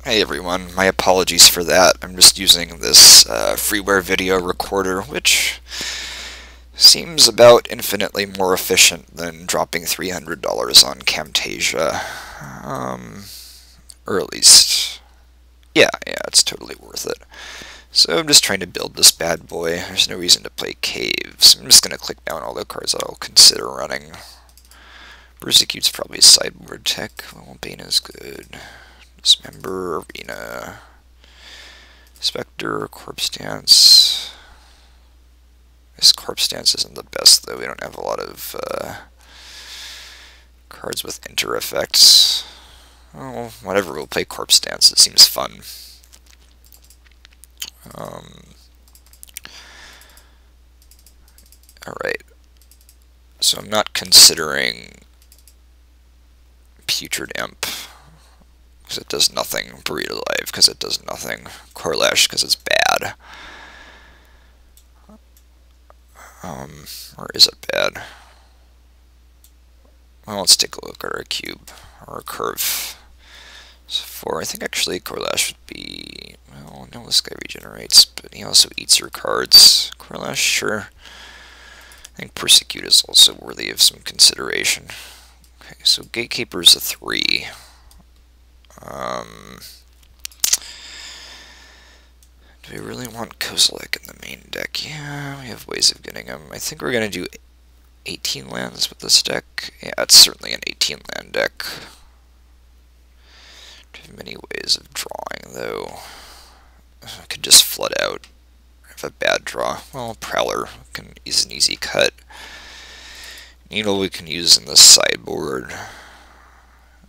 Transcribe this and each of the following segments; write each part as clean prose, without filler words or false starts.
Hey everyone, my apologies for that. I'm just using this freeware video recorder, which seems about infinitely more efficient than dropping $300 on Camtasia. Or at least, yeah, it's totally worth it. So I'm just trying to build this bad boy. There's no reason to play caves. I'm just going to click down all the cards that I'll consider running. Persecute's probably sideboard tech. Bane is good. Dismember, Arena, Spectre, Corpse Dance. This Corpse Dance isn't the best, though. We don't have a lot of cards with enter effects. Oh, whatever, we'll play Corpse Dance. It seems fun. Alright. So I'm not considering Putrid Imp, because it does nothing. Buried Alive, because it does nothing. Corlash, because it's bad. Or is it bad? Well, let's take a look at our cube, or our curve. So 4, I think actually Corlash would be, well, no, this guy regenerates, but he also eats your cards. Corlash, sure. I think Persecute is also worthy of some consideration. Okay, so Gatekeeper is a 3. Do we really want Kozilek in the main deck? Yeah, we have ways of getting him. I think we're going to do 18 lands with this deck. Yeah, it's certainly an 18 land deck. Don't have many ways of drawing, though. I could just flood out. Have a bad draw. Well, Prowler is an easy cut. Needle we can use in the sideboard.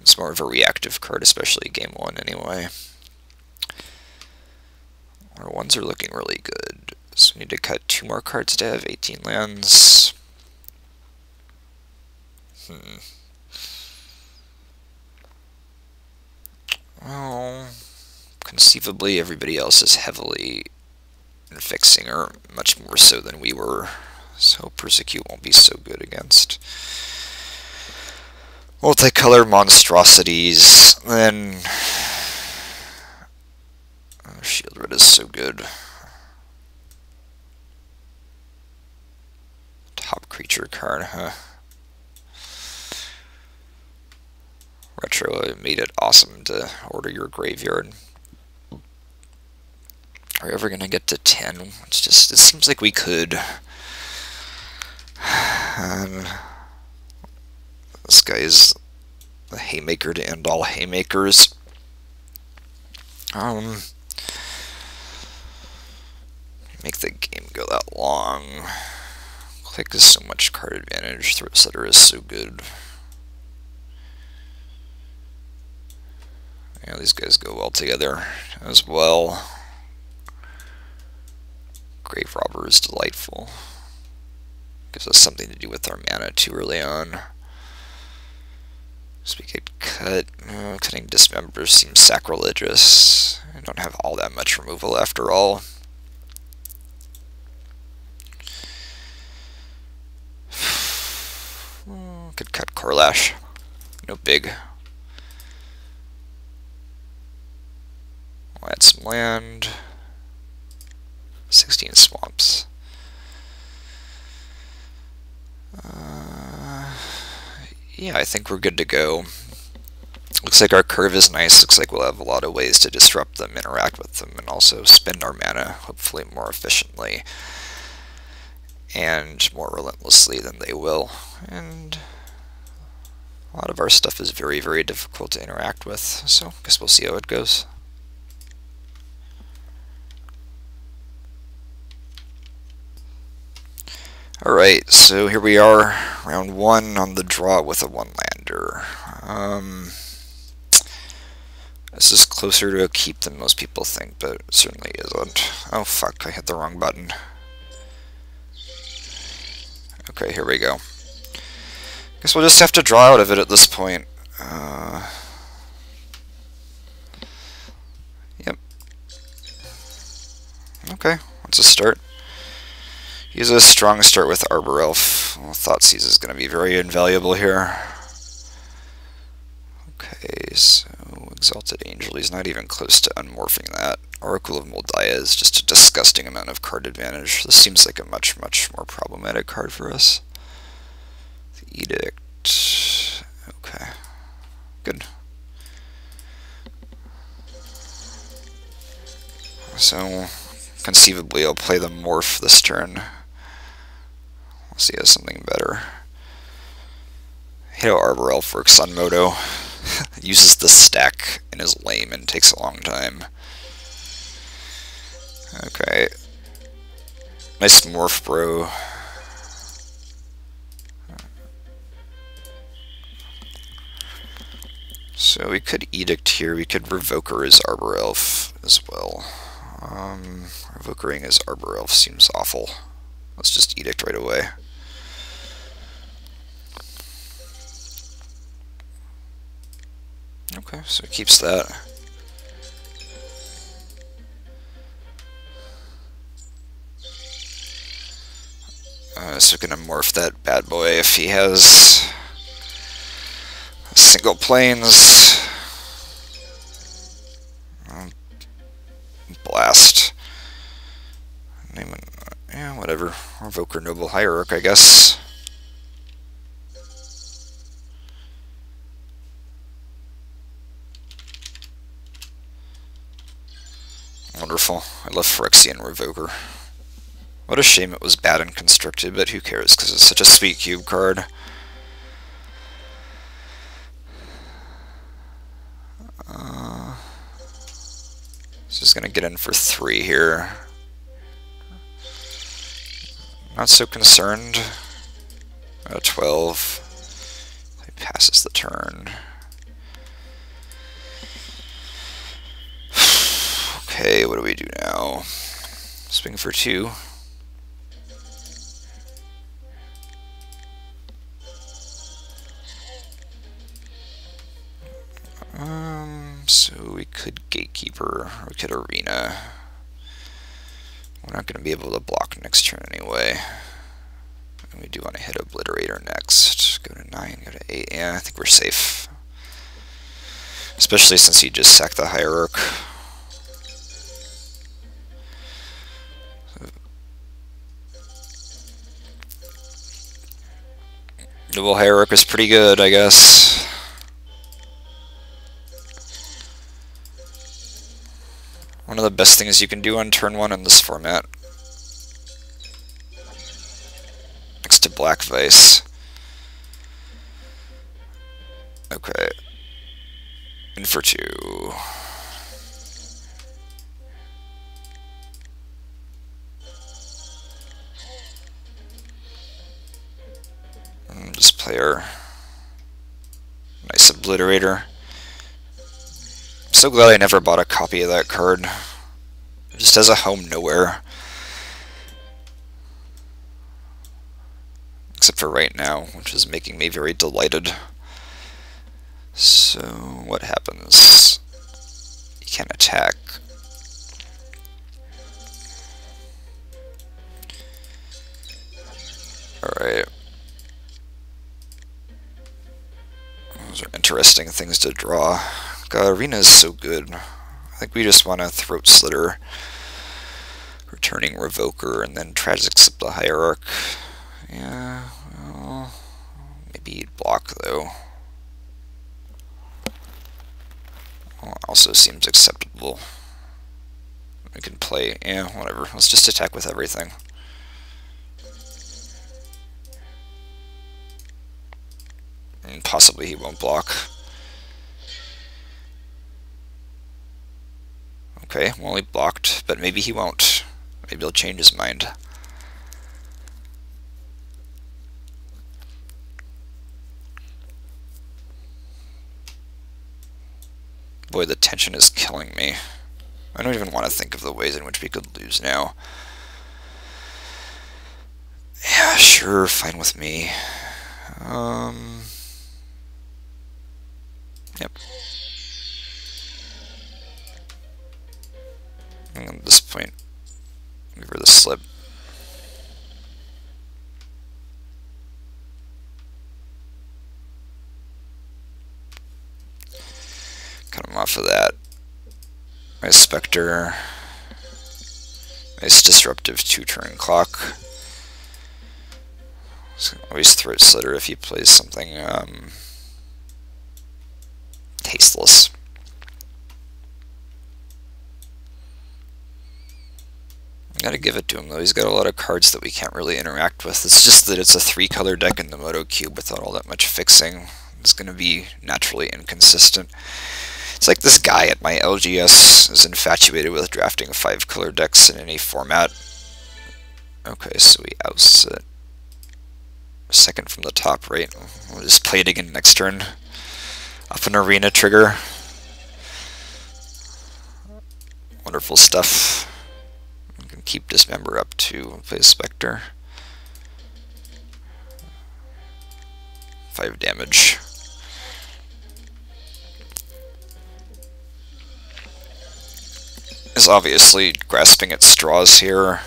It's more of a reactive card, especially game 1 anyway. Our ones are looking really good. So we need to cut 2 more cards to have 18 lands. Well, conceivably everybody else is heavily in fixing, or much more so than we were. So Persecute won't be so good against multicolor monstrosities. Then Shield Red is so good. Top creature card, huh? Retro made it awesome to order your graveyard. Are we ever gonna get to 10? It seems like we could. This guy is the haymaker to end all haymakers. Make the game go that long. Click is so much card advantage. Throat Setter is so good. Yeah, these guys go well together as well. Grave Robber is delightful. Gives us something to do with our mana too early on. So we could cut. Cutting Dismember seems sacrilegious. I don't have all that much removal after all. Could cut Corlash. No big. We'll add some land. 16 swamps. Yeah, I think we're good to go. Looks like our curve is nice. Looks like we'll have a lot of ways to disrupt them, interact with them, and also spend our mana, hopefully more efficiently and more relentlessly than they will. And a lot of our stuff is very, very difficult to interact with, so I guess we'll see how it goes. Alright, so here we are, round 1 on the draw with a 1-lander. This is closer to a keep than most people think, but it certainly isn't. Oh fuck, I hit the wrong button. Okay, here we go. Guess we'll just have to draw out of it at this point. Yep. Okay, let's just start. Use a strong start with Arbor Elf. Well, Thoughtseize is going to be very invaluable here. Okay, so Exalted Angel, he's not even close to unmorphing that. Oracle of Moldiah is just a disgusting amount of card advantage. This seems like a much, much more problematic card for us. The Edict. Okay. Good. So, conceivably, I'll play the Morph this turn. We'll see if he has something better. Hate how Arbor Elf works on Modo. Uses the stack and is lame and takes a long time. Okay. Nice Morph, bro. So we could Edict here. We could Revoker his Arbor Elf as well. Revokering his Arbor Elf seems awful. Let's just Edict right away. Okay, so it keeps that. So we're gonna morph that bad boy if he has single planes. Blast. Yeah, whatever. Revoker Noble Hierarch, I guess. Wonderful. I love Phyrexian Revoker. What a shame it was bad and constructed, but who cares, because it's such a sweet cube card. So he's going to get in for 3 here. Not so concerned. 12. He passes the turn. Okay, what do we do now? Swing for 2. So we could Gatekeeper, or we could Arena. We're not going to be able to block next turn anyway. And we do want to hit Obliterator next. Go to 9, go to 8. Yeah, I think we're safe. Especially since he just sacked the Hierarch. Noble Hierarch is pretty good, I guess. One of the best things you can do on turn 1 in this format. Next to Black Vice. Okay. In for 2. And just play our nice Obliterator. I'm so glad I never bought a copy of that card. It just has a home nowhere. Except for right now, which is making me very delighted. So, what happens? You can't attack. Alright. Those are interesting things to draw. God, Arena is so good. I think we just want to Throat Slitter, returning Revoker, and then try to accept the Hierarch. Yeah, well, maybe he'd block though. Well, also seems acceptable. We can play, yeah, whatever. Let's just attack with everything. And possibly he won't block. Okay, well he blocked, but maybe he won't. Maybe he'll change his mind. Boy, the tension is killing me. I don't even want to think of the ways in which we could lose now. Yeah, sure, fine with me. Yep. And at this point, give her the slip. Cut him off enough of that. Nice Spectre. Nice disruptive 2-turn clock. So always Throat Slitter if he plays something tasteless. Gotta give it to him though, he's got a lot of cards that we can't really interact with. It's just that it's a 3-color deck in the Modo cube without all that much fixing. It's gonna be naturally inconsistent. It's like this guy at my LGS is infatuated with drafting 5-color decks in any format. Okay, so we oust it. Second from the top right. We'll just play it again next turn. Up an arena trigger. Wonderful stuff. We can keep Dismember up to play a Spectre. 5 damage. Is obviously grasping at straws here.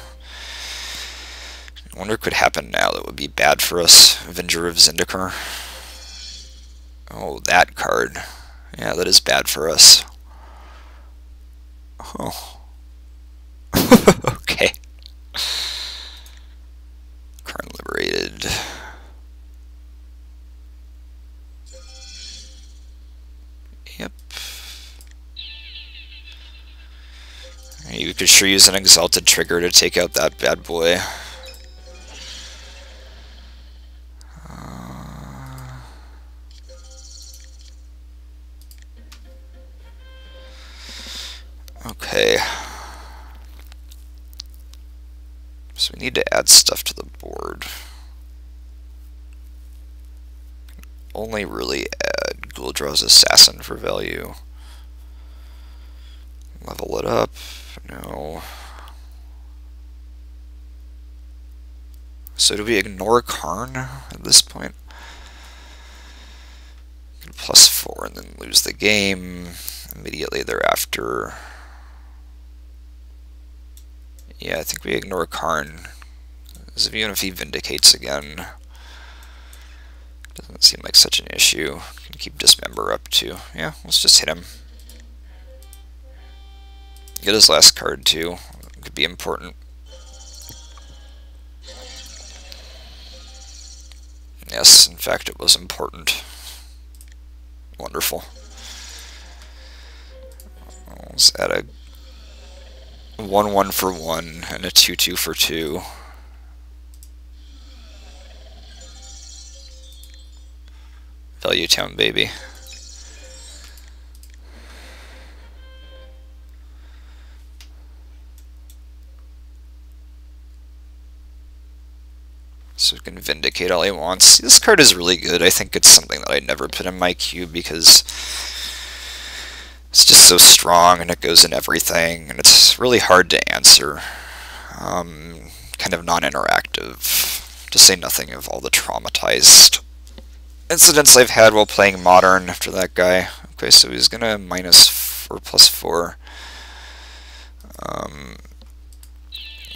I wonder what could happen now that would be bad for us. Avenger of Zendikar. Oh, that card. Yeah, that is bad for us. Oh. Okay. Karn liberated. Yep. You could sure use an Exalted Trigger to take out that bad boy. Okay. So we need to add stuff to the board. Only really add Gul'Dra's Assassin for value. Level it up. No. So do we ignore Karn at this point? +4 and then lose the game immediately thereafter. Yeah, I think we ignore Karn. As even if he vindicates again, doesn't seem like such an issue. Can keep Dismember up too. Yeah, let's just hit him. Get his last card too. Could be important. Yes, in fact it was important. Wonderful. Let's add a 1/1 for 1 and a 2/2 for 2. Value Town, baby. So we can Vindicate all he wants. This card is really good. I think it's something that I'd never put in my cube because it's just so strong and it goes in everything and it's really hard to answer. Kind of non-interactive, to say nothing of all the traumatized incidents I've had while playing Modern after that guy. Okay, so he's gonna -4 +4.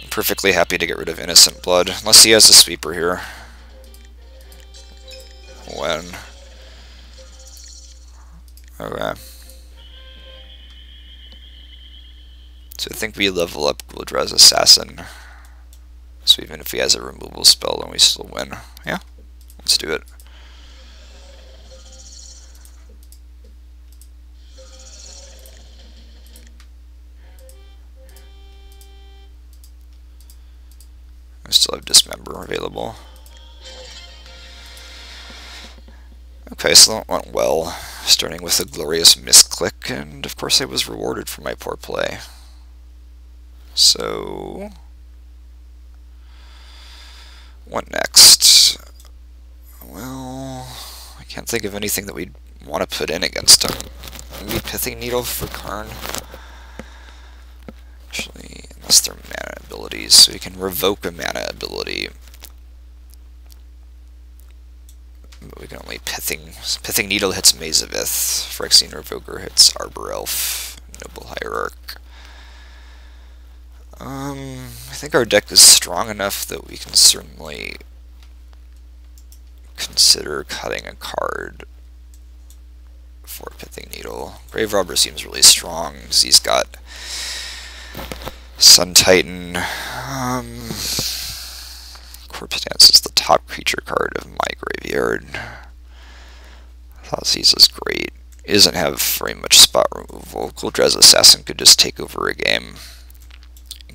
Perfectly happy to get rid of Innocent Blood, unless he has a sweeper here. When? Okay. So I think we level up Gul'Dra's Assassin. So even if he has a removal spell, then we still win. Yeah, let's do it. I still have Dismember available. Okay, so that went well, starting with a glorious misclick, and of course I was rewarded for my poor play. So, what next? Well, I can't think of anything that we'd want to put in against him. Maybe Pithing Needle for Karn? Actually, unless they're mana abilities, so you can revoke a mana ability. But we can only Pithing Needle hits Maze of Ith, Phyrexian Revoker hits Arbor Elf, Noble Hierarch. I think our deck is strong enough that we can certainly consider cutting a card for Pithing Smithing Needle. Grave Robber seems really strong because he's got Sun Titan. Corpse Dance is the top creature card of my graveyard. Thoughtseize is great. It doesn't have very much spot removal. Gul'Draz's Assassin could just take over a game.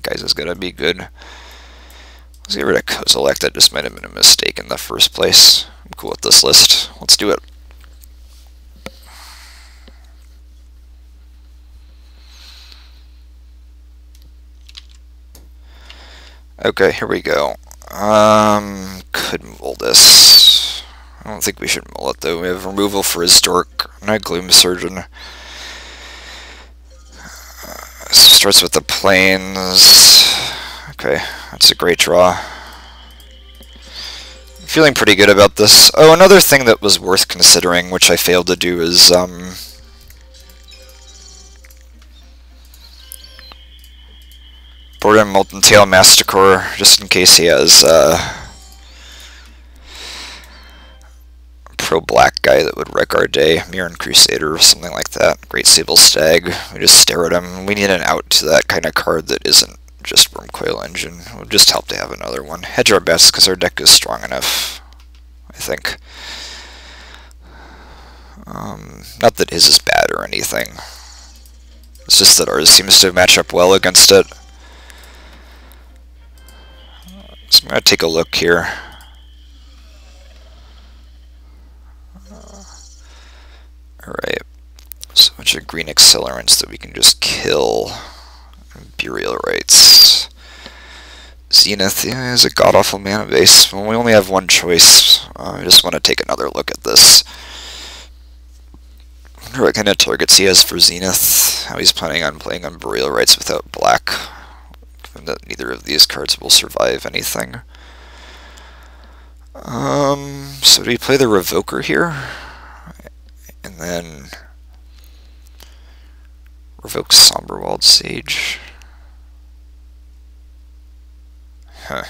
Guys is gonna be good. Let's get rid of Kozilek. That just might have been a mistake in the first place. I'm cool with this list. Let's do it. Okay, here we go. Could mull this. I don't think we should mull it though. We have removal for his Dork, not Gloom Surgeon. Starts with the planes. Okay, that's a great draw. I'm feeling pretty good about this. Oh, another thing that was worth considering, which I failed to do, is board him Molten Tail Masticore, just in case he has pro-black guy that would wreck our day, Mirren Crusader or something like that. Great Sable Stag. We just stare at him. We need an out to that kind of card that isn't just Wormcoil Engine. It would just help to have another one. Hedge our bets because our deck is strong enough, I think. Not that his is bad or anything. It's just that ours seems to match up well against it. So I'm going to take a look here. Alright, so a bunch of green accelerants that we can just kill. Burial Rites. Zenith, yeah, is a god-awful mana base. Well, we only have one choice. I just want to take another look at this. I wonder what kind of targets he has for Zenith. How he's planning on playing on Burial Rites without black. Given that neither of these cards will survive anything. So do we play the Revoker here? And then revoke Somberwald Sage. Huh.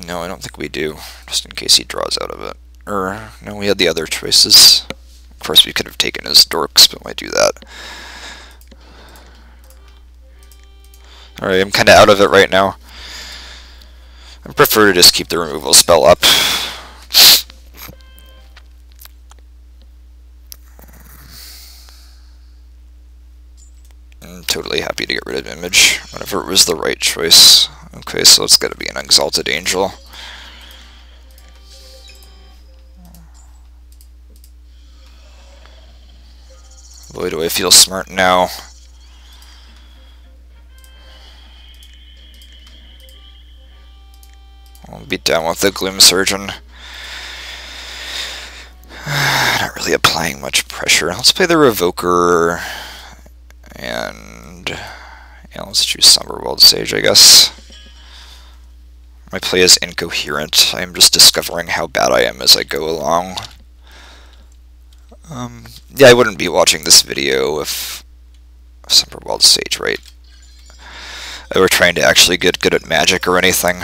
No, I don't think we do, just in case he draws out of it. Or, no, we had the other choices. Of course, we could have taken his Dorks, but why do that? Alright, I'm kind of out of it right now. I prefer to just keep the removal spell up. I'm totally happy to get rid of Image, whenever it was the right choice. Okay, so it's got to be an Exalted Angel. Boy, do I feel smart now. I'll beat down with the Gloom Surgeon. Not really applying much pressure. Let's play the Revoker, and yeah, let's choose Somberwald Sage, I guess. My play is incoherent. I am just discovering how bad I am as I go along. Yeah, I wouldn't be watching this video if Somberwald Sage, right? I were trying to actually get good at Magic or anything.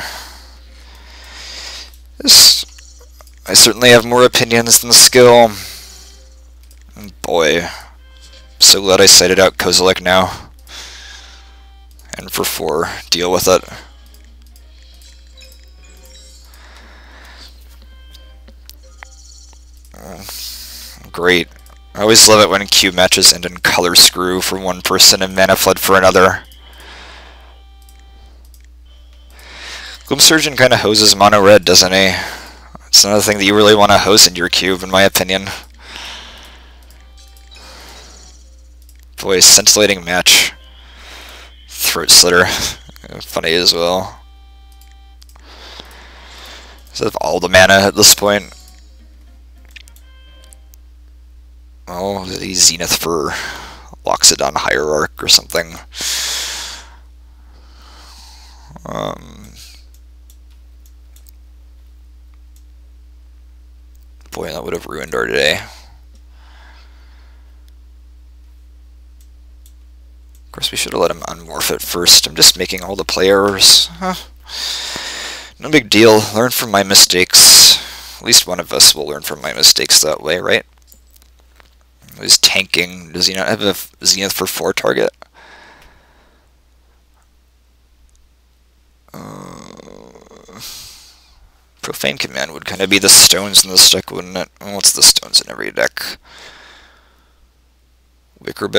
I certainly have more opinions than skill. And boy, I'm so glad I cited out Kozilek now. And for 4, deal with it. Great. I always love it when cube matches end in color screw for one person and mana flood for another. Gloom Surgeon kind of hoses mono red, doesn't he? It's another thing that you really want to hose in your cube, in my opinion. Boy, scintillating match. Throat Slitter. Funny as well. Does it have all the mana at this point? Oh, the Zenith for Loxodon Hierarch or something. Boy, that would have ruined our day. Of course, we should have let him unmorph it first. I'm just making all the play errors. Huh. No big deal. Learn from my mistakes. At least one of us will learn from my mistakes that way, right? He's tanking. Does he not have a Zenith for 4 target? Profane Command would kind of be the stones in this deck, wouldn't it? Well, what's the stones in every deck? Wicker